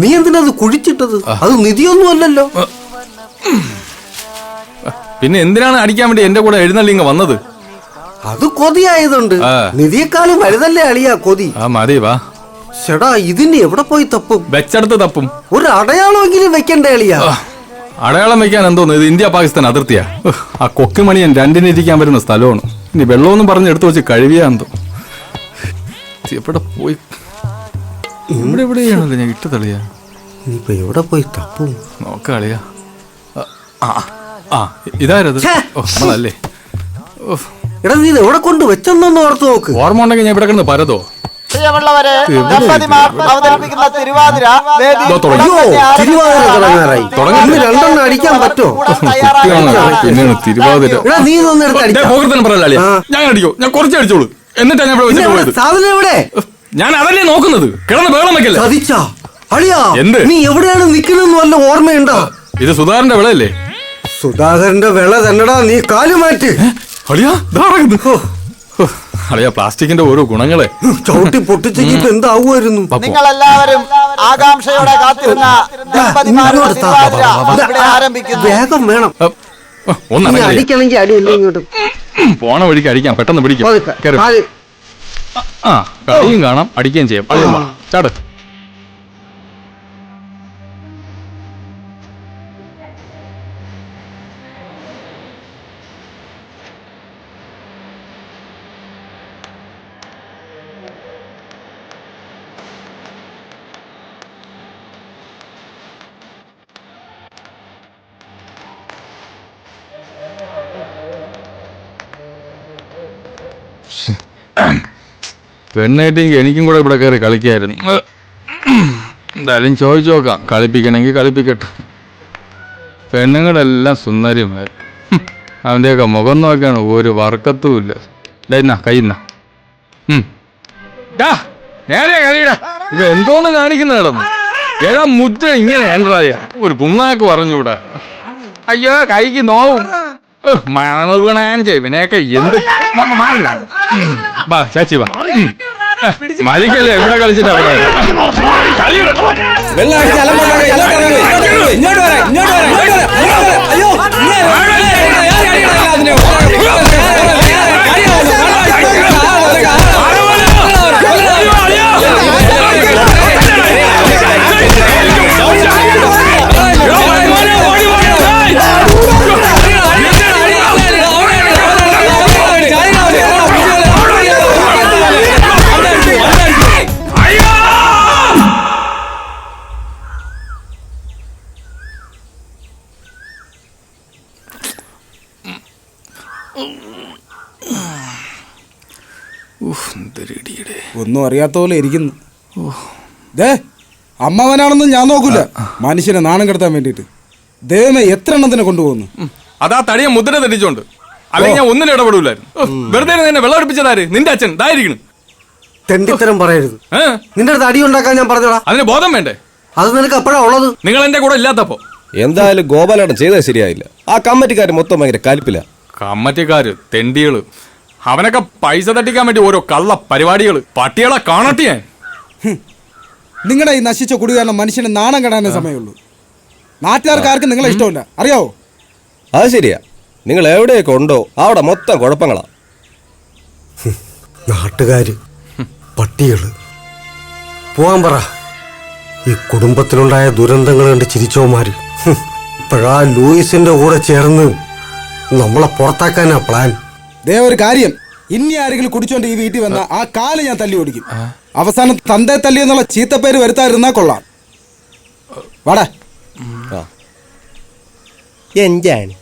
നീ എന്തിനത് കുഴിച്ചിട്ടത്? അത് നിധിയൊന്നും അല്ലല്ലോ. പിന്നെ എന്തിനാണ് അടിക്കാൻ വേണ്ടി എന്റെ കൂടെ എഴുന്നള്ളി ഇങ്ങ് വന്നത്? അത് കൊതിയായതുണ്ട്. നിധിയെക്കാളും വലുതല്ലേ അളിയാ കൊതി. മതി വാ. ചേടാ, ഇതിന് എവിടെ പോയി തപ്പും? വെച്ചടുത്ത് തപ്പും. ഒരു അടയാളമെങ്കിലും വെക്കണ്ടേ അളിയാ? അടയാളം വെക്കാൻ എന്തോന്നു? ഇത് ഇന്ത്യ പാകിസ്ഥാൻ അതിർത്തിയാ. ആ കൊക്കുമണിയൻ രണ്ടിനിരിക്കാൻ വരുന്ന സ്ഥലമാണ്. ഇനി വെള്ളമൊന്നും പറഞ്ഞ് എടുത്തു വെച്ച് കഴിവിയാ എന്തോ. എവിടെ പോയി? ഇവിടെ എവിടെയാണല്ലോ ഞാൻ ഇട്ട് തളിയാ. ഇനിയിപ്പോ എവിടെ പോയി തപ്പും? നോക്കളിയാ. ഇതാരത്? നമ്മളല്ലേ. എടാ, നീ എവിടെ കൊണ്ട് വെച്ചെന്നൊന്ന് ഓർത്ത് നോക്ക്. ഓർമ്മ ഉണ്ടെങ്കിൽ ഞാൻ ഇവിടെ കിടന്ന് പരതോ. പ്രിയമുള്ളവരെ, അവതരിപ്പിക്കുന്ന തിരുവാതിര തുടങ്ങാറായി. രണ്ടെണ്ണം അടിക്കാൻ പറ്റോ? പിന്നെയാണ് തിരുവാതിര. നീ ഞാൻ അടിക്കോ? ഞാൻ കുറച്ച് അടിച്ചോളൂ. എന്നിട്ടാ ഞാൻ പോയത്. സാധനം എവിടെ? ഞാൻ അതല്ലേ നോക്കുന്നത്. കിടന്ന് ബഹളം വെക്കല്ലേ. ചതിച്ചാ അളിയാ? എന്ത്? നീ എവിടെയാണ് നിൽക്കുന്നതെന്ന് വല്ല ഓർമ്മയുണ്ടോ? ഇത് സുധാകരന്റെ വിളയല്ലേ? സുധാകരന്റെ വിള തന്നെടാ. നീ കാല് മാറ്റ് അളിയാ. അളിയാ, പ്ലാസ്റ്റിക്കിന്റെ ഓരോ ഗുണങ്ങളെ ചവിട്ടി പൊട്ടിച്ചെങ്കിൽ എന്താവുമായിരുന്നു? നിങ്ങൾ എല്ലാവരും ആകാംക്ഷയോടെ കാത്തിരുന്ന വേഗം വേണം. അടിക്കണമെങ്കിൽ അടിയില്ല. ഇങ്ങോട്ട് പോണ വഴിക്ക് അടിക്കാം. പെട്ടെന്ന് പിടിക്കും. കളിയും കാണാം, അടിക്കുകയും ചെയ്യാം. ചാട്. പെണ്ണായിട്ടെങ്കിൽ എനിക്കും കൂടെ ഇവിടെ കയറി കളിക്കായിരുന്നു. എന്തായാലും ചോദിച്ചു നോക്കാം. കളിപ്പിക്കണമെങ്കിൽ കളിപ്പിക്കട്ടെ. പെണ്ണുങ്ങളെല്ലാം സുന്ദരിമാർ. അവൻ്റെയൊക്കെ മുഖം നോക്കിയാണ് ഒരു വർക്കത്തും ഇല്ല. ഇതാ കയ്യുന്ന നേരെ കളിയിടാ. ഇത് എന്തോന്ന് കാണിക്കുന്ന കിടന്നു. ഏതാ മുദ്ര ഇങ്ങനെ എന്തായ ഒരു പുണ്ണാക്ക് പറഞ്ഞുകൂടാ. അയ്യോ, കൈക്ക് നോവും. ഇവനെയൊക്കെ എന്ത് ചാച്ചി വാ. മലിക്കല്ലേ ഇവിടെ കളിച്ചിട്ട് ഒന്നും അറിയാത്ത പോലെ ഇരിക്കുന്നു. അമ്മവനാണെന്നും ഞാൻ നോക്കൂല. മനുഷ്യനെ നാണം കെടുത്താൻ വേണ്ടിട്ട് ദൈവമേ എത്ര എണ്ണത്തിനെ കൊണ്ടുപോകുന്നു. അതാ തടിയ മുദ്ര തെറ്റിച്ചോണ്ട്. അല്ലെങ്കിൽ ഞാൻ ഒന്നിനും ഇടപെടൂലായിരുന്നു. വെറുതെ എന്നെ വെള്ളം അടുപ്പിച്ചതാര്? നിന്റെ അച്ഛൻ ഇതായിരിക്കണം. തെണ്ടിത്തരം പറയരുത്. നിന്റെ അടുത്ത് അടി ഉണ്ടാക്കാൻ ഞാൻ പറഞ്ഞോടാ. അതിന് ബോധം വേണ്ടേ? അത് നിനക്ക് എപ്പോഴാ ഉള്ളത്? നിങ്ങൾ എന്റെ കൂടെ ഇല്ലാത്തപ്പോ. എന്തായാലും ഗോപാലേട്ടൻ ചെയ്തത് ശരിയായില്ല. ആ കമ്മിറ്റിക്കാര് മൊത്തം ഭയങ്കര കലിപ്പില്ല. കമ്മിറ്റിക്കാര് തെണ്ടികള്. അവനൊക്കെ പൈസ തട്ടിക്കാൻ വേണ്ടി ഓരോ കള്ള പരിപാടികള്. പട്ടികളെ കാണട്ടെ ഞാൻ. നിങ്ങളുടെ ഈ നശിച്ച കുടി കാരണം മനുഷ്യന് നാണം കെടാനേ സമയമുള്ളൂ. നാട്ടുകാർക്കാർക്കും നിങ്ങളെ ഇഷ്ടമില്ല, അറിയാവോ? അത് ശരിയാ. നിങ്ങൾ എവിടെയൊക്കെ ഉണ്ടോ അവിടെ മൊത്തം കുഴപ്പങ്ങളാ. നാട്ടുകാര്, പട്ടികള്. പോവാൻ പറ. ഈ കുടുംബത്തിലുണ്ടായ ദുരന്തങ്ങൾ കണ്ട് ചിരിച്ചോമാര് ഇപ്പോഴാ ലൂയിസിന്റെ കൂടെ ചേർന്ന് നമ്മളെ പുറത്താക്കാനാ പ്ലാൻ. ഒരു കാര്യം, ഇനി ആരെങ്കിലും കുടിച്ചോണ്ട് ഈ വീട്ടിൽ വന്ന ആ കാല് ഞാൻ തല്ലി ഓടിക്കും. അവസാനം തന്തേ തല്ലി എന്നുള്ള ചീത്തപ്പേര് വരുത്താതിരുന്നാ കൊള്ളാം. വാടാ. എന്താണ്